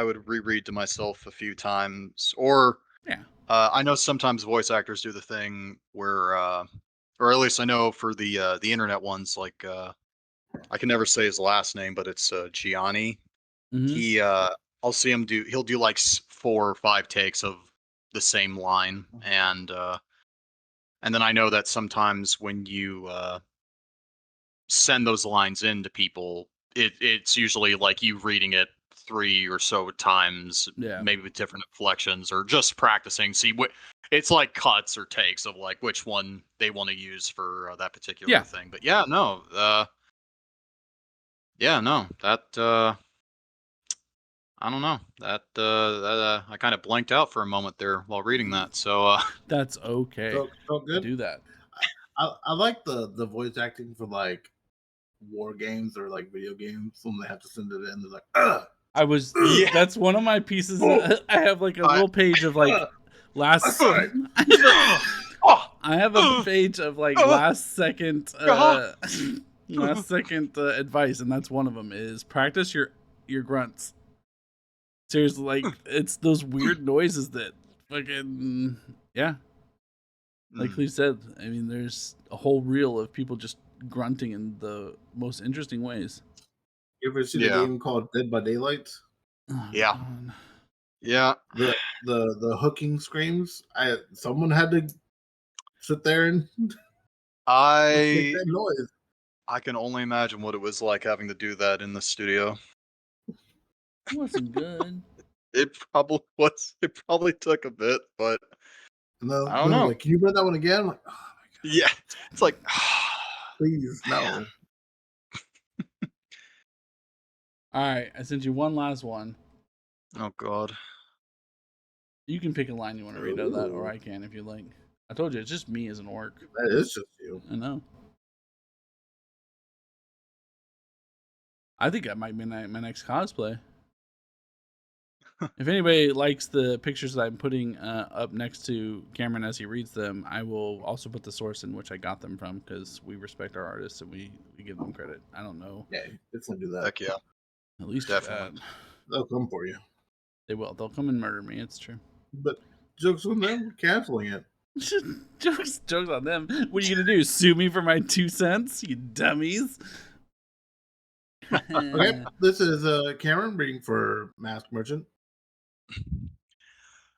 would reread to myself a few times, or I know sometimes voice actors do the thing where, or at least I know for the internet ones, like I can never say his last name, but it's Gianni.
Mm-hmm.
I'll see him he'll do like 4 or 5 takes of the same line, and then I know that sometimes when you send those lines in to people, it's usually like you reading it 3 or so times, maybe with different inflections, or just practicing. See what it's like, cuts or takes of like which one they want to use for that particular thing. But that I don't know. That I kind of blanked out for a moment there while reading that. So
that's okay.
Felt good.
Do that.
I like the voice acting for like war games or like video games when they have to send it in. They're like,
that's one of my pieces. I have like a little page of like last. I have a page of like last second advice, and that's one of them is practice your grunts. Seriously, like it's those weird noises that fucking like Kleve said. I mean, there's a whole reel of people just grunting in the most interesting ways.
You ever seen a game called Dead by Daylight?
Oh,
yeah.
God.
Yeah.
The hooking screams. Someone had to sit there and make that noise.
I can only imagine what it was like having to do that in the studio.
It wasn't good.
It probably was. It probably took a bit, but I don't know.
Like, can you read that one again? I'm like, oh my God.
Yeah, it's like,
please no.
All right, I sent you one last one.
Oh God.
You can pick a line you want to read out of that, or I can if you like. I told you it's just me as an orc.
That is just you.
I know. I think that might be my next cosplay. If anybody likes the pictures that I'm putting up next to Cameron as he reads them, I will also put the source in which I got them from, because we respect our artists and we give them credit. I don't know.
Yeah, definitely do that.
Heck yeah.
At least
definitely.
They'll come for you.
They will. They'll come and murder me. It's true.
But jokes on them, we're canceling it.
jokes on them. What are you gonna do? Sue me for my 2 cents, you dummies?
Okay, this is Cameron reading for Mask Merchant.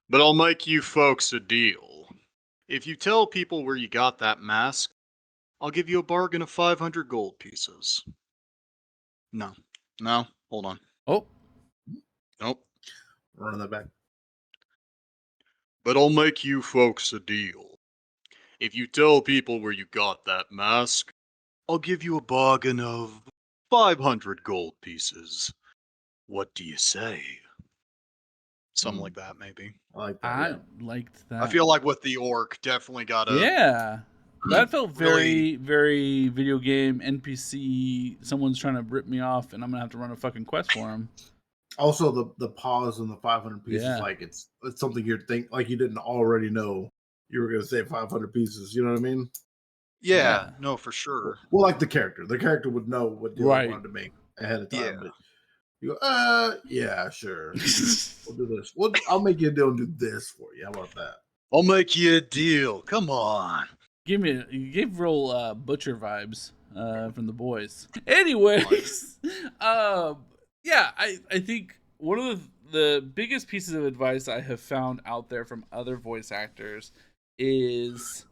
But I'll make you folks a deal. If you tell people where you got that mask, I'll give you a bargain of 500 gold pieces. No. No. Hold on.
Oh,
Nope.
Run that back.
But I'll make you folks a deal. If you tell people where you got that mask, I'll give you a bargain of 500 gold pieces. What do you say? Something like that, maybe.
I like that.
I
Yeah.
liked that.
I feel like with the orc, definitely got a
yeah, that felt
really-
very video game NPC. Someone's trying to rip me off, and I'm gonna have to run a fucking quest for him.
Also, the pause and the 500 pieces,
Yeah.
like it's something you're like you didn't already know you were going to say 500 pieces. You know what I mean?
Yeah, no, for sure.
Well, like the character would know what deal
Right.
he wanted to make ahead of time.
Yeah.
But you go, yeah, sure. We'll do this. I'll make you a deal and do this for you. How about that?
I'll make you a deal. Come on.
You gave real butcher vibes from the boys. Anyways, yeah, I think one of the biggest pieces of advice I have found out there from other voice actors is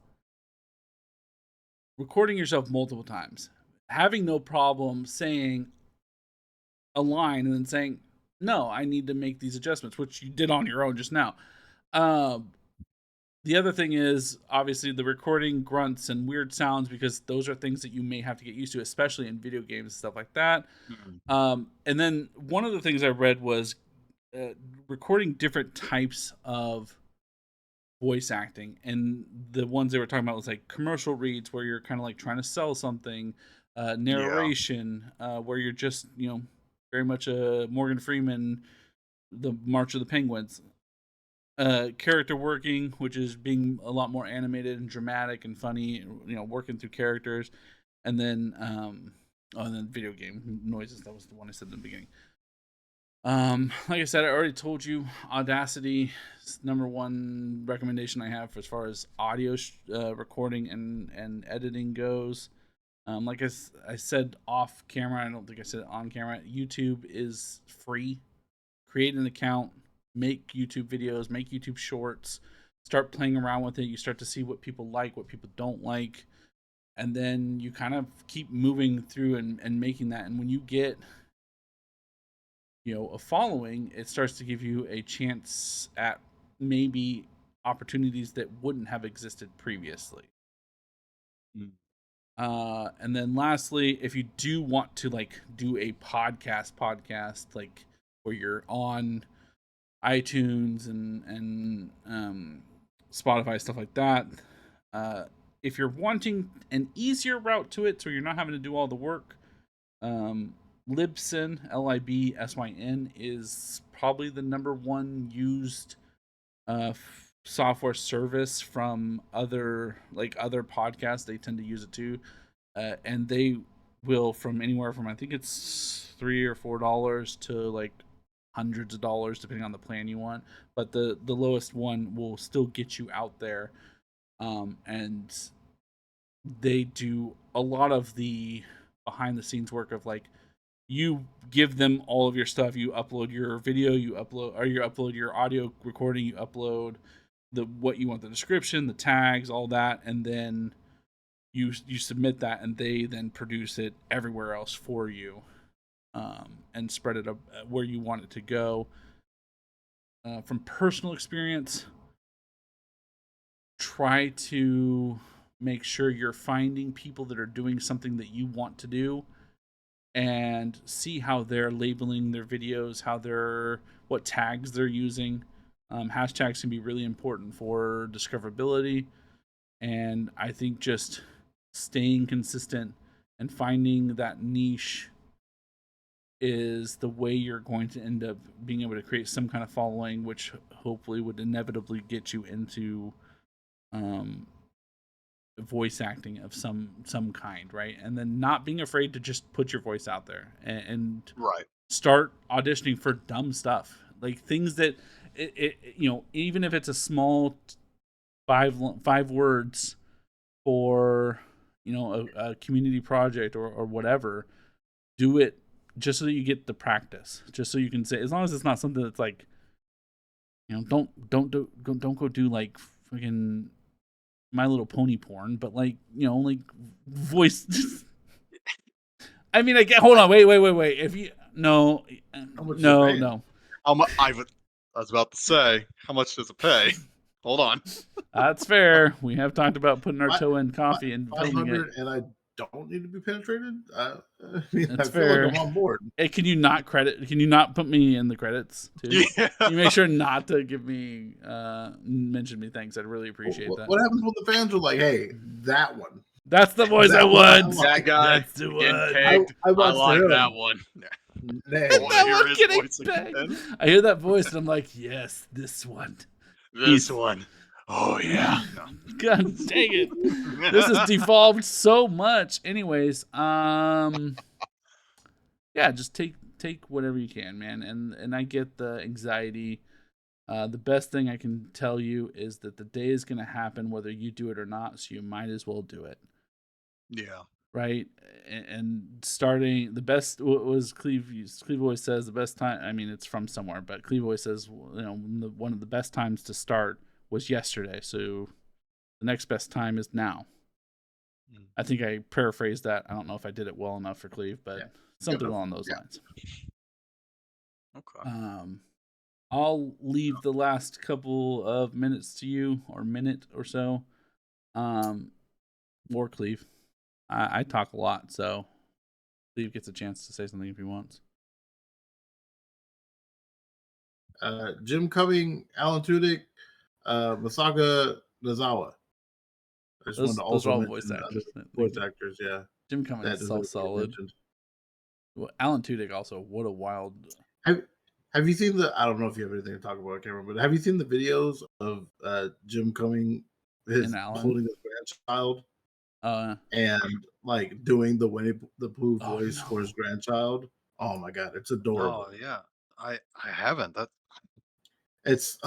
recording yourself multiple times, having no problem saying a line and then saying, no, I need to make these adjustments, which you did on your own just now. The other thing is obviously the recording grunts and weird sounds, because those are things that you may have to get used to, especially in video games and stuff like that. And then one of the things I read was recording different types of voice acting, and the ones they were talking about was like commercial reads where you're kind of like trying to sell something, narration, where you're just, very much a Morgan Freeman, the March of the Penguins. Character working, which is being a lot more animated and dramatic and funny, working through characters, and then and then video game noises. That was the one I said in the beginning. Like I said, I already told you, Audacity is number one recommendation I have as far as audio recording and editing goes. Like I said off camera, I don't think I said it on camera. YouTube is free. Create an account. Make YouTube videos, make YouTube shorts, start playing around with it. You start to see what people like, what people don't like. And then you kind of keep moving through and making that. And when you get, a following, it starts to give you a chance at maybe opportunities that wouldn't have existed previously. And then lastly, if you do want to do a podcast, where you're on iTunes and Spotify, stuff like that. If you're wanting an easier route to it, so you're not having to do all the work, Libsyn, Libsyn, is probably the number one used software service from other podcasts. They tend to use it too, and they will from anywhere from, I think it's $3 or $4 to hundreds of dollars depending on the plan you want, but the lowest one will still get you out there. And they do a lot of the behind the scenes work of you give them all of your stuff, you upload your video, you upload your audio recording, you upload what you want, the description, the tags, all that, and then you submit that, and they then produce it everywhere else for you. And spread it up where you want it to go. From personal experience, try to make sure you're finding people that are doing something that you want to do, and see how they're labeling their videos, what tags they're using. Hashtags can be really important for discoverability, and I think just staying consistent and finding that niche is the way you're going to end up being able to create some kind of following, which hopefully would inevitably get you into voice acting of some kind, right? And then not being afraid to just put your voice out there and
right.
Start auditioning for dumb stuff, like things that even if it's a small five words for a community project or whatever. Do it just so you get the practice, just so you can say, as long as it's not something that's like, don't go do like fucking My Little Pony porn, but like like voice. I mean, hold on, wait. If you no,
I was about to say, how much does it pay? Hold on.
That's fair. We have talked about putting our toe in coffee and filming it.
And I don't need to be penetrated. That's
fair.
Like I'm on board.
Hey, can you not put me in the credits too?
Yeah.
You make sure not to give me mention me. Thanks, I'd really appreciate that.
What happens when the fans are like, "Hey, that one"?
That's the voice I want.
That guy
That's the
getting
one.
pegged. I like
him.
that one.
Nay.
I hear that voice and I'm like, yes, this one.
This one. Oh yeah. No.
God dang it. This has devolved so much. Anyways, yeah, just take whatever you can, man. And I get the anxiety. The best thing I can tell you is that the day is going to happen whether you do it or not, so you might as well do it.
Yeah.
Right? And starting the best, what was Kleve always says the best time, I mean, it's from somewhere, but Kleve always says, one of the best times to start was yesterday. So the next best time is now. I think I paraphrased that. I don't know if I did it well enough for Kleve, but something along those lines.
Okay.
I'll leave the last couple of minutes to you, or minute or so. Or Kleve. I talk a lot, so Kleve gets a chance to say something if he wants.
Jim Cumming, Alan Tudyk, Masaka Nozawa. I just wanted to
Those are all
mention
voice actors.
Voice actors, yeah.
Jim Cumming is so solid. Well, Alan Tudyk also, what a wild.
Have you seen I don't know if you have anything to talk about, Cameron, but have you seen the videos of Jim Cumming holding his grandchild? And like doing the Winnie the Pooh voice for his grandchild. Oh my god, it's adorable.
Oh yeah, I haven't.
It's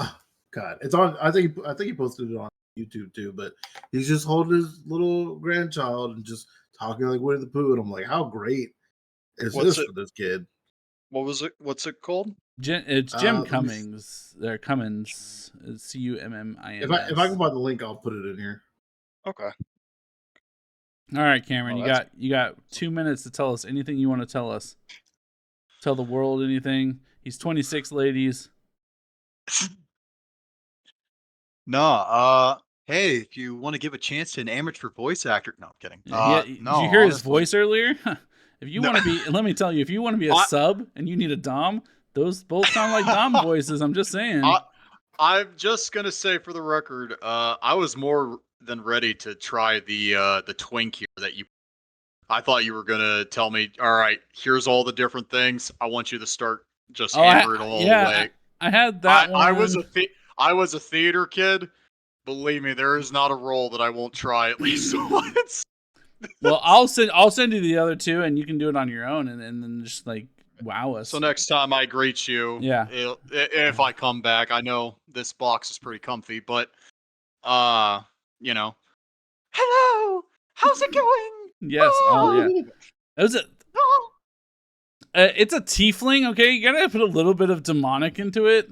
God, it's on. I think he posted it on YouTube too. But he's just holding his little grandchild and just talking like Winnie the Pooh, and I'm like, how great is this for this kid?
What was it? What's it called?
It's Jim Cummings. They're Cummins. It's Cummins.
If I can find the link, I'll put it in here.
Okay.
All right, Cameron, you got 2 minutes to tell us anything you want to tell us. Tell the world anything. He's 26, ladies.
No, hey, if you want to give a chance to an amateur voice actor, no, I'm kidding.
No, did you hear his voice earlier? If you want to be, let me tell you, if you want to be a sub and you need a dom, those both sound like dom voices. I'm just saying.
I'm just gonna say for the record, I was more than ready to try the twink here that you. I thought you were gonna tell me, all right, here's all the different things. I want you to start just hammer it all away.
I had that one.
I was a theater kid. Believe me, there is not a role that I won't try at least once.
Well, I'll send you the other two, and you can do it on your own, and then just like wow us.
So next time I greet you, if I come back, I know this box is pretty comfy, but hello, how's it going?
Yes, it's a tiefling, okay? You gotta put a little bit of demonic into it.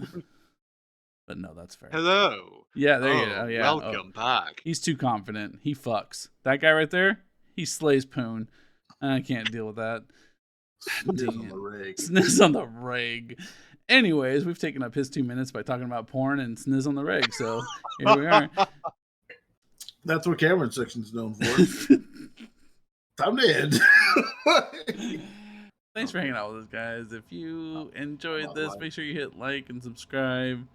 But no, that's fair.
Hello.
Yeah, there you go. Yeah.
Welcome back.
He's too confident. He fucks. That guy right there, he slays poon. I can't deal with that. Sniz on the reg. Anyways, we've taken up his 2 minutes by talking about porn and sniz on the reg, so here we are.
That's what Cameron section's known for. Time to end.
Thanks for hanging out with us, guys. If you enjoyed this, make sure you hit like and subscribe.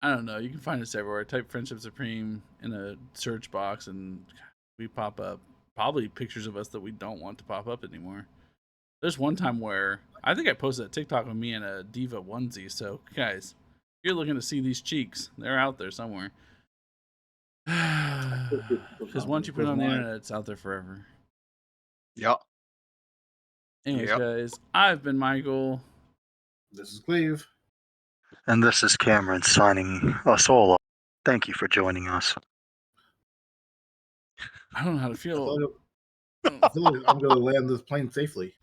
I don't know. You can find us everywhere. Type Friendship Supreme in a search box, and we pop up. Probably pictures of us that we don't want to pop up anymore. There's one time where I think I posted a TikTok of me in a diva onesie. So, guys, if you're looking to see these cheeks, they're out there somewhere. Because once you put it on the internet, it's out there forever.
Yep.
Anyways, guys, I've been Michael.
This is Kleve.
And this is Cameron signing us all off. Thank you for joining us.
I don't know how to
I
feel.
feel like, I feel like I'm going to land this plane safely.